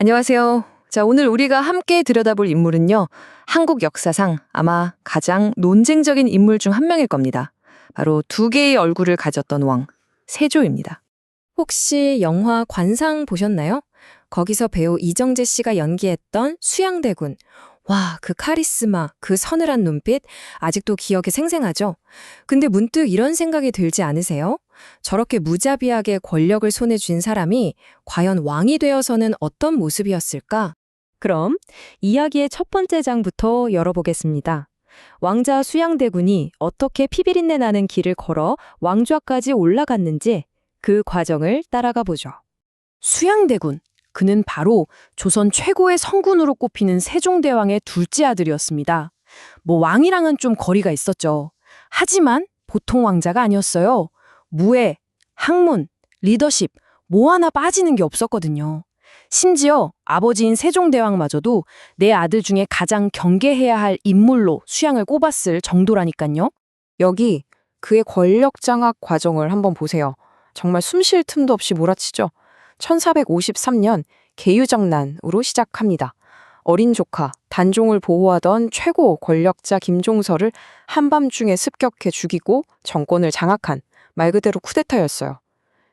안녕하세요. 자, 오늘 우리가 함께 들여다볼 인물은요. 한국 역사상 아마 가장 논쟁적인 인물 중 한 명일 겁니다. 바로 두 개의 얼굴을 가졌던 왕, 세조입니다. 혹시 영화 관상 보셨나요? 거기서 배우 이정재 씨가 연기했던 수양대군. 와, 그 카리스마, 그 서늘한 눈빛, 아직도 기억에 생생하죠? 근데 문득 이런 생각이 들지 않으세요? 저렇게 무자비하게 권력을 손에 쥔 사람이 과연 왕이 되어서는 어떤 모습이었을까? 그럼 이야기의 첫 번째 장부터 열어보겠습니다. 왕자 수양대군이 어떻게 피비린내 나는 길을 걸어 왕좌까지 올라갔는지 그 과정을 따라가 보죠. 수양대군, 그는 바로 조선 최고의 성군으로 꼽히는 세종대왕의 둘째 아들이었습니다. 왕이랑은 좀 거리가 있었죠. 하지만 보통 왕자가 아니었어요. 무예, 학문, 리더십, 하나 빠지는 게 없었거든요. 심지어 아버지인 세종대왕마저도 내 아들 중에 가장 경계해야 할 인물로 수양을 꼽았을 정도라니까요. 여기 그의 권력 장악 과정을 한번 보세요. 정말 숨 쉴 틈도 없이 몰아치죠. 1453년 계유정난으로 시작합니다. 어린 조카 단종을 보호하던 최고 권력자 김종서를 한밤중에 습격해 죽이고 정권을 장악한 말 그대로 쿠데타였어요.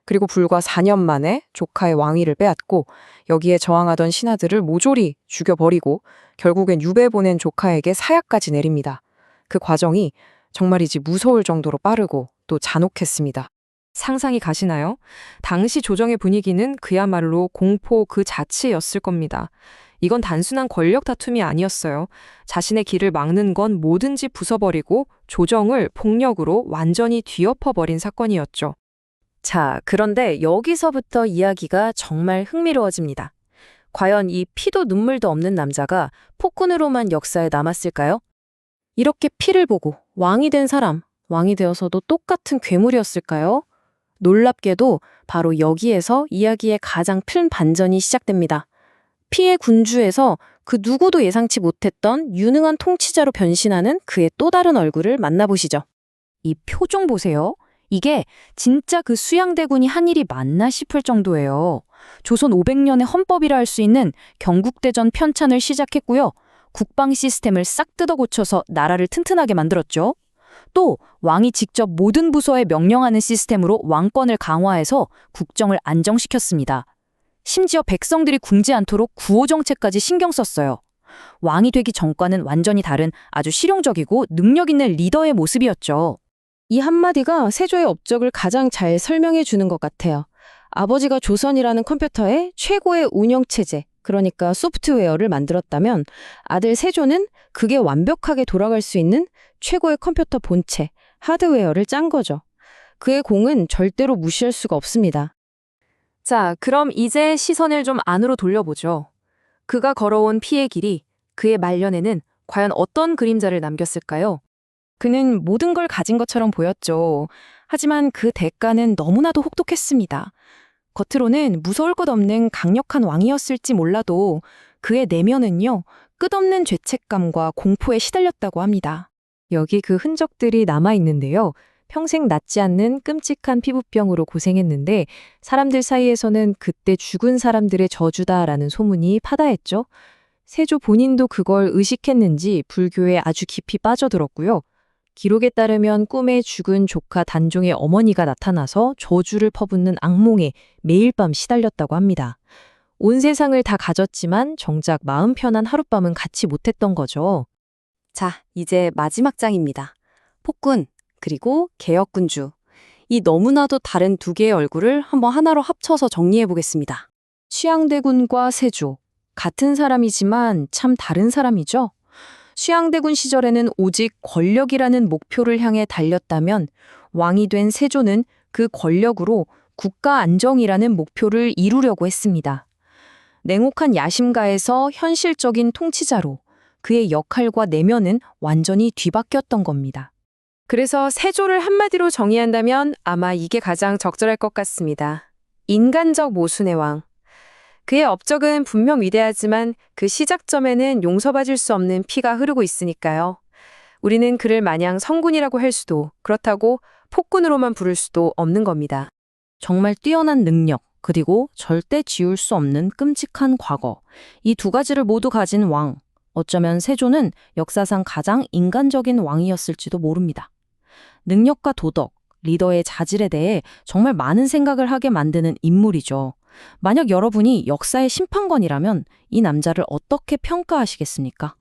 그리고 불과 4년 만에 조카의 왕위를 빼앗고 여기에 저항하던 신하들을 모조리 죽여버리고 결국엔 유배 보낸 조카에게 사약까지 내립니다. 그 과정이 정말이지 무서울 정도로 빠르고 또 잔혹했습니다. 상상이 가시나요? 당시 조정의 분위기는 그야말로 공포 그 자체였을 겁니다. 이건 단순한 권력 다툼이 아니었어요. 자신의 길을 막는 건 뭐든지 부숴버리고 조정을 폭력으로 완전히 뒤엎어버린 사건이었죠. 자, 그런데 여기서부터 이야기가 정말 흥미로워집니다. 과연 이 피도 눈물도 없는 남자가 폭군으로만 역사에 남았을까요? 이렇게 피를 보고 왕이 된 사람, 왕이 되어서도 똑같은 괴물이었을까요? 놀랍게도 바로 여기에서 이야기의 가장 큰 반전이 시작됩니다. 피의 군주에서 그 누구도 예상치 못했던 유능한 통치자로 변신하는 그의 또 다른 얼굴을 만나보시죠. 이 표정 보세요. 이게 진짜 그 수양대군이 한 일이 맞나 싶을 정도예요. 조선 500년의 헌법이라 할 수 있는 경국대전 편찬을 시작했고요. 국방 시스템을 싹 뜯어 고쳐서 나라를 튼튼하게 만들었죠. 또 왕이 직접 모든 부서에 명령하는 시스템으로 왕권을 강화해서 국정을 안정시켰습니다. 심지어 백성들이 굶지 않도록 구호 정책까지 신경 썼어요. 왕이 되기 전과는 완전히 다른 아주 실용적이고 능력 있는 리더의 모습이었죠. 이 한마디가 세조의 업적을 가장 잘 설명해 주는 것 같아요. 아버지가 조선이라는 컴퓨터의 최고의 운영체제, 그러니까 소프트웨어를 만들었다면 아들 세조는 그게 완벽하게 돌아갈 수 있는 최고의 컴퓨터 본체, 하드웨어를 짠 거죠. 그의 공은 절대로 무시할 수가 없습니다. 자, 그럼 이제 시선을 좀 안으로 돌려보죠. 그가 걸어온 피의 길이, 그의 말년에는 과연 어떤 그림자를 남겼을까요? 그는 모든 걸 가진 것처럼 보였죠. 하지만 그 대가는 너무나도 혹독했습니다. 겉으로는 무서울 것 없는 강력한 왕이었을지 몰라도 그의 내면은요, 끝없는 죄책감과 공포에 시달렸다고 합니다. 여기 그 흔적들이 남아있는데요. 평생 낫지 않는 끔찍한 피부병으로 고생했는데 사람들 사이에서는 그때 죽은 사람들의 저주다라는 소문이 파다했죠. 세조 본인도 그걸 의식했는지 불교에 아주 깊이 빠져들었고요. 기록에 따르면 꿈에 죽은 조카 단종의 어머니가 나타나서 저주를 퍼붓는 악몽에 매일 밤 시달렸다고 합니다. 온 세상을 다 가졌지만 정작 마음 편한 하룻밤은 갖지 못했던 거죠. 자, 이제 마지막 장입니다. 폭군, 그리고 개혁군주. 이 너무나도 다른 두 개의 얼굴을 한번 하나로 합쳐서 정리해 보겠습니다. 수양대군과 세조. 같은 사람이지만 참 다른 사람이죠. 수양대군 시절에는 오직 권력이라는 목표를 향해 달렸다면 왕이 된 세조는 그 권력으로 국가 안정이라는 목표를 이루려고 했습니다. 냉혹한 야심가에서 현실적인 통치자로 그의 역할과 내면은 완전히 뒤바뀌었던 겁니다. 그래서 세조를 한마디로 정의한다면 아마 이게 가장 적절할 것 같습니다. 인간적 모순의 왕. 그의 업적은 분명 위대하지만 그 시작점에는 용서받을 수 없는 피가 흐르고 있으니까요. 우리는 그를 마냥 성군이라고 할 수도 그렇다고 폭군으로만 부를 수도 없는 겁니다. 정말 뛰어난 능력, 그리고 절대 지울 수 없는 끔찍한 과거. 이 두 가지를 모두 가진 왕. 어쩌면 세조는 역사상 가장 인간적인 왕이었을지도 모릅니다. 능력과 도덕, 리더의 자질에 대해 정말 많은 생각을 하게 만드는 인물이죠. 만약 여러분이 역사의 심판관이라면 이 남자를 어떻게 평가하시겠습니까?